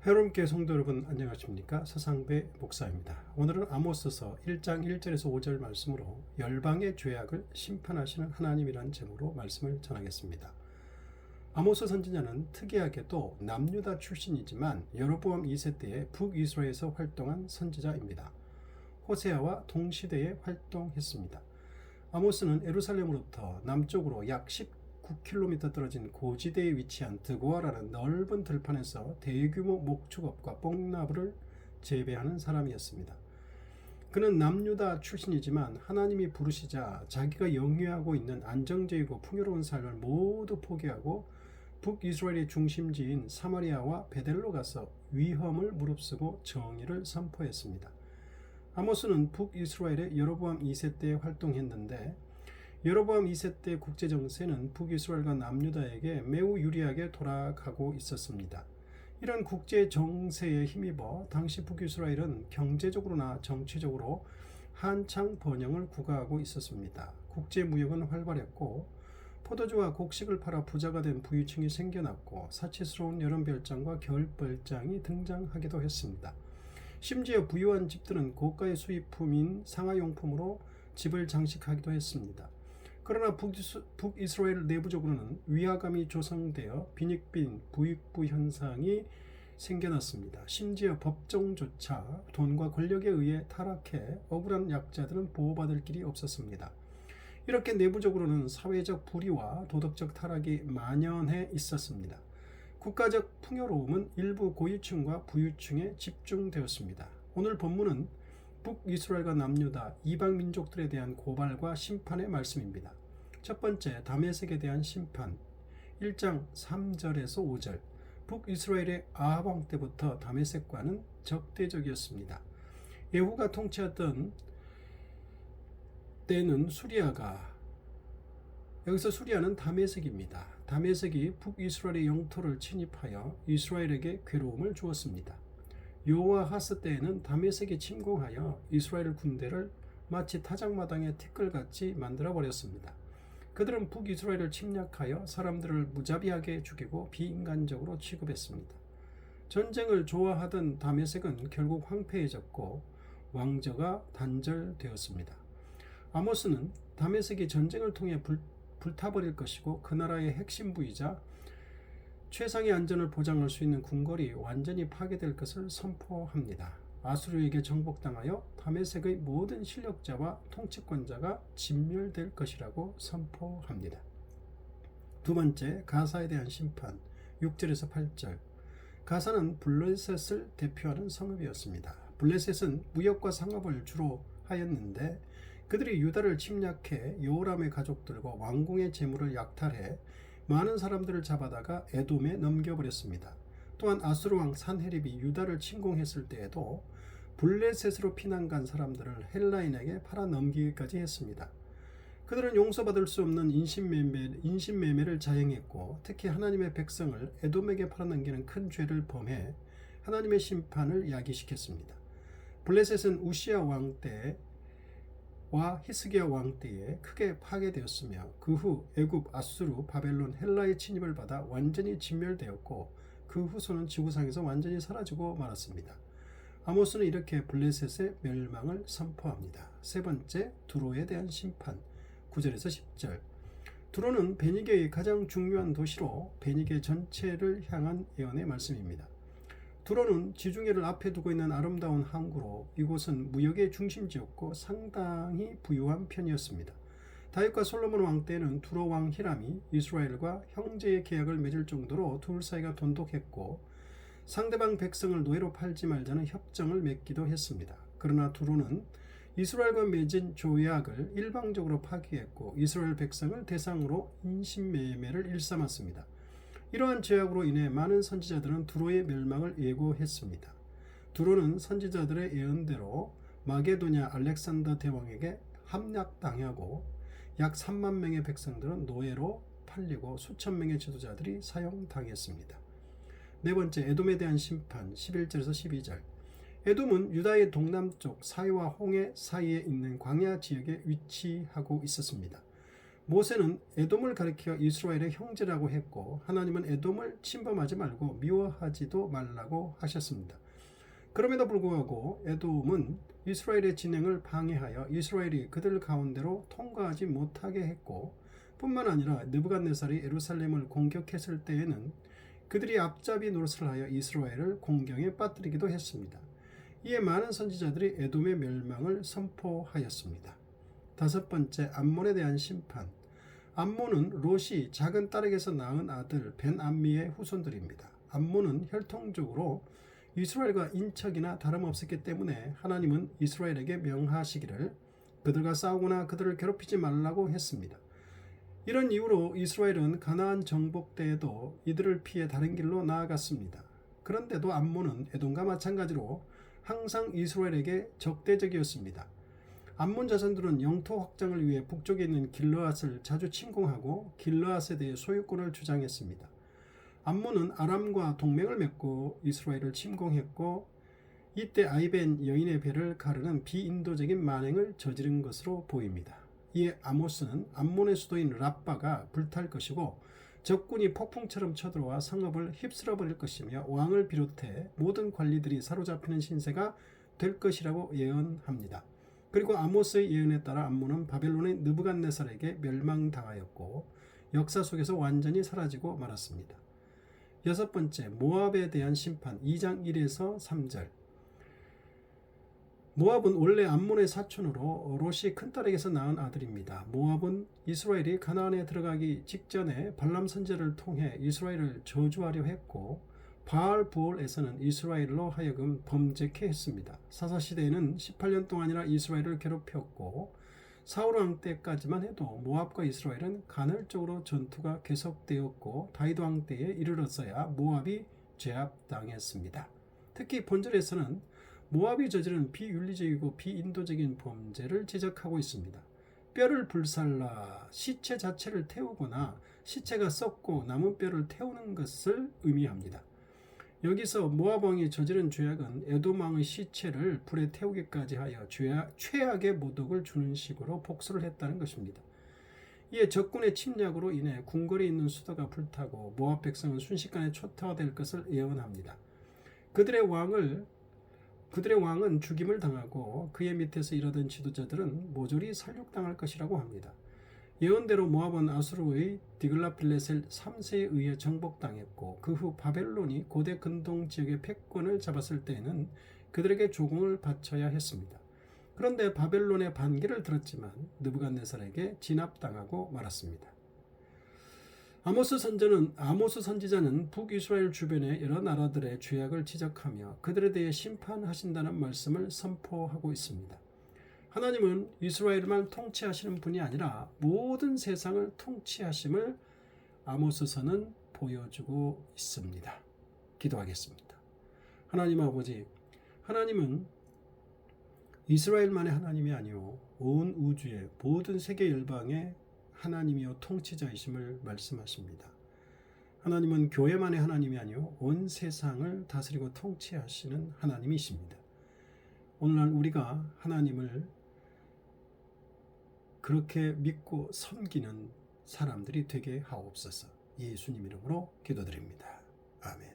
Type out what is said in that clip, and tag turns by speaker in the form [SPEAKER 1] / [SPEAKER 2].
[SPEAKER 1] 헤롬교회 성도 여러분 안녕하십니까? 서상배 목사입니다. 오늘은 아모스서 1장 1절에서 5절 말씀으로 열방의 죄악을 심판하시는 하나님이라는 제목으로 말씀을 전하겠습니다. 아모스 선지자는 특이하게도 남유다 출신이지만 여로보암 2세 때에 북이스라엘에서 활동한 선지자입니다. 호세아와 동시대에 활동했습니다. 아모스는 예루살렘으로부터 남쪽으로 약 19km 떨어진 고지대에 위치한 드고아라는 넓은 들판에서 대규모 목축업과 뽕나무를 재배하는 사람이었습니다. 그는 남유다 출신이지만 하나님이 부르시자 자기가 영위하고 있는 안정적이고 풍요로운 삶을 모두 포기하고 북이스라엘의 중심지인 사마리아와 베델로 가서 위험을 무릅쓰고 정의를 선포했습니다. 아모스는 북이스라엘의 여로보암 2세 때 활동했는데 여로보암 2세 때 국제정세는 북이스라엘과 남유다에게 매우 유리하게 돌아가고 있었습니다. 이런 국제정세에 힘입어 당시 북이스라엘은 경제적으로나 정치적으로 한창 번영을 구가하고 있었습니다. 국제무역은 활발했고 포도주와 곡식을 팔아 부자가 된 부유층이 생겨났고 사치스러운 여름별장과 겨울별장이 등장하기도 했습니다. 심지어 부유한 집들은 고가의 수입품인 상하용품으로 집을 장식하기도 했습니다. 그러나 북이스라엘 내부적으로는 위화감이 조성되어 빈익빈 부익부 현상이 생겨났습니다. 심지어 법정조차 돈과 권력에 의해 타락해 억울한 약자들은 보호받을 길이 없었습니다. 이렇게 내부적으로는 사회적 불의와 도덕적 타락이 만연해 있었습니다. 국가적 풍요로움은 일부 고위층과 부유층에 집중되었습니다. 오늘 본문은 북이스라엘과 남유다 이방 민족들에 대한 고발과 심판의 말씀입니다. 첫 번째, 다메섹에 대한 심판. 1장 3절에서 5절. 북이스라엘의 아합 왕 때부터 다메섹과는 적대적이었습니다. 예후가 통치했던 때는 수리아가, 여기서 수리아는 다메섹입니다. 다메섹이 북이스라엘의 영토를 침입하여 이스라엘에게 괴로움을 주었습니다. 요아하스 때에는 다메섹이 침공하여 이스라엘 군대를 마치 타작마당의 티끌같이 만들어버렸습니다. 그들은 북이스라엘을 침략하여 사람들을 무자비하게 죽이고 비인간적으로 취급했습니다. 전쟁을 좋아하던 다메섹은 결국 황폐해졌고 왕조가 단절되었습니다. 아모스는 다메섹이 전쟁을 통해 불타버릴 것이고 그 나라의 핵심 부이자 최상의 안전을 보장할 수 있는 궁궐이 완전히 파괴될 것을 선포합니다. 아수르에게 정복당하여 다메섹의 모든 실력자와 통치권자가 진멸될 것이라고 선포합니다. 두 번째, 가사에 대한 심판. 6절에서 8절. 가사는 블레셋을 대표하는 성읍이었습니다. 블레셋은 무역과 상업을 주로 하였는데 그들이 유다를 침략해 여호람의 가족들과 왕궁의 재물을 약탈해 많은 사람들을 잡아다가 에돔에 넘겨버렸습니다. 또한 아수르 왕 산헤립이 유다를 침공했을 때에도 블레셋으로 피난간 사람들을 헬라인에게 팔아넘기기까지 했습니다. 그들은 용서받을 수 없는 인신매매를 자행했고 특히 하나님의 백성을 에돔에게 팔아넘기는 큰 죄를 범해 하나님의 심판을 야기시켰습니다. 블레셋은 우시아 왕 때와 히스기야 왕 때에 크게 파괴되었으며 그 후 애굽, 아수르, 바벨론, 헬라의 침입을 받아 완전히 진멸되었고 그 후손은 지구상에서 완전히 사라지고 말았습니다. 아모스는 이렇게 블레셋의 멸망을 선포합니다. 세 번째, 두로에 대한 심판. 9절에서 10절. 두로는 베니게의 가장 중요한 도시로 베니게 전체를 향한 예언의 말씀입니다. 두로는 지중해를 앞에 두고 있는 아름다운 항구로 이곳은 무역의 중심지였고 상당히 부유한 편이었습니다. 다윗과 솔로몬 왕 때에는 두로 왕 히람이 이스라엘과 형제의 계약을 맺을 정도로 둘 사이가 돈독했고 상대방 백성을 노예로 팔지 말자는 협정을 맺기도 했습니다. 그러나 두로는 이스라엘과 맺은 조약을 일방적으로 파기했고 이스라엘 백성을 대상으로 인신매매를 일삼았습니다. 이러한 제약으로 인해 많은 선지자들은 두로의 멸망을 예고했습니다. 두로는 선지자들의 예언대로 마게도냐 알렉산더 대왕에게 함락당하고 약 3만 명의 백성들은 노예로 팔리고 수천 명의 지도자들이 사형당했습니다. 네 번째, 에돔에 대한 심판. 11절에서 12절. 에돔은 유다의 동남쪽 사해와 홍해 사이에 있는 광야 지역에 위치하고 있었습니다. 모세는 에돔을 가리켜 이스라엘의 형제라고 했고 하나님은 에돔을 침범하지 말고 미워하지도 말라고 하셨습니다. 그럼에도 불구하고 에돔은 이스라엘의 진행을 방해하여 이스라엘이 그들 가운데로 통과하지 못하게 했고 뿐만 아니라 느부갓네살이 예루살렘을 공격했을 때에는 그들이 앞잡이 노릇을 하여 이스라엘을 공경에 빠뜨리기도 했습니다. 이에 많은 선지자들이 에돔의 멸망을 선포하였습니다. 다섯 번째, 암몬에 대한 심판. 암몬은 롯이 작은 딸에게서 낳은 아들 벤암미의 후손들입니다. 암몬은 혈통적으로 이스라엘과 인척이나 다름없었기 때문에 하나님은 이스라엘에게 명하시기를 그들과 싸우거나 그들을 괴롭히지 말라고 했습니다. 이런 이유로 이스라엘은 가나안 정복 때에도 이들을 피해 다른 길로 나아갔습니다. 그런데도 암몬은 에돔과 마찬가지로 항상 이스라엘에게 적대적이었습니다. 암몬 자손들은 영토 확장을 위해 북쪽에 있는 길르앗을 자주 침공하고 길르앗에 대해 소유권을 주장했습니다. 암몬은 아람과 동맹을 맺고 이스라엘을 침공했고 이때 아이벤 여인의 배를 가르는 비인도적인 만행을 저지른 것으로 보입니다. 이에 아모스는 암몬의 수도인 랍바가 불탈 것이고 적군이 폭풍처럼 쳐들어와 성읍을 휩쓸어버릴 것이며 왕을 비롯해 모든 관리들이 사로잡히는 신세가 될 것이라고 예언합니다. 그리고 아모스의 예언에 따라 암몬은 바벨론의 느부갓네살에게 멸망당하였고 역사 속에서 완전히 사라지고 말았습니다. 여섯 번째, 모압에 대한 심판 2장 1에서 3절. 모압은 원래 암몬의 사촌으로 롯이 큰딸에게서 낳은 아들입니다. 모압은 이스라엘이 가나안에 들어가기 직전에 발람 선지자를 통해 이스라엘을 저주하려 했고 바알 부올에서는 이스라엘로 하여금 범죄케 했습니다. 사사시대에는 18년 동안이나 이스라엘을 괴롭혔고 사울 왕 때까지만 해도 모압과 이스라엘은 간헐적으로 전투가 계속되었고 다윗 왕 때에 이르렀어야 모압이 제압당했습니다. 특히 본절에서는 모압이 저지른 비윤리적이고 비인도적인 범죄를 지적하고 있습니다. 뼈를 불살라 시체 자체를 태우거나 시체가 썩고 남은 뼈를 태우는 것을 의미합니다. 여기서 모압 왕이 저지른 죄악은 에돔 왕의 시체를 불에 태우기까지 하여 최악의 모독을 주는 식으로 복수를 했다는 것입니다. 이에 적군의 침략으로 인해 궁궐에 있는 수도가 불타고 모압 백성은 순식간에 초토화될 것을 예언합니다. 그들의 왕은 죽임을 당하고 그의 밑에서 일하던 지도자들은 모조리 살육당할 것이라고 합니다. 예언대로 모압은 아수르의 디글라필레셀 3세에 의해 정복당했고 그 후 바벨론이 고대 근동 지역의 패권을 잡았을 때에는 그들에게 조공을 바쳐야 했습니다. 그런데 바벨론의 반기를 들었지만 느부갓네살에게 진압당하고 말았습니다. 아모스 선지자는 북이스라엘 주변의 여러 나라들의 죄악을 지적하며 그들에 대해 심판하신다는 말씀을 선포하고 있습니다. 하나님은 이스라엘만 통치하시는 분이 아니라 모든 세상을 통치하심을 아모스서는 보여주고 있습니다. 기도하겠습니다. 하나님 아버지, 하나님은 이스라엘만의 하나님이 아니오 온 우주의 모든 세계 열방의 하나님이요 통치자이심을 말씀하십니다. 하나님은 교회만의 하나님이 아니오 온 세상을 다스리고 통치하시는 하나님이십니다. 오늘날 우리가 하나님을 그렇게 믿고 섬기는 사람들이 되게 하옵소서. 예수님 이름으로 기도드립니다. 아멘.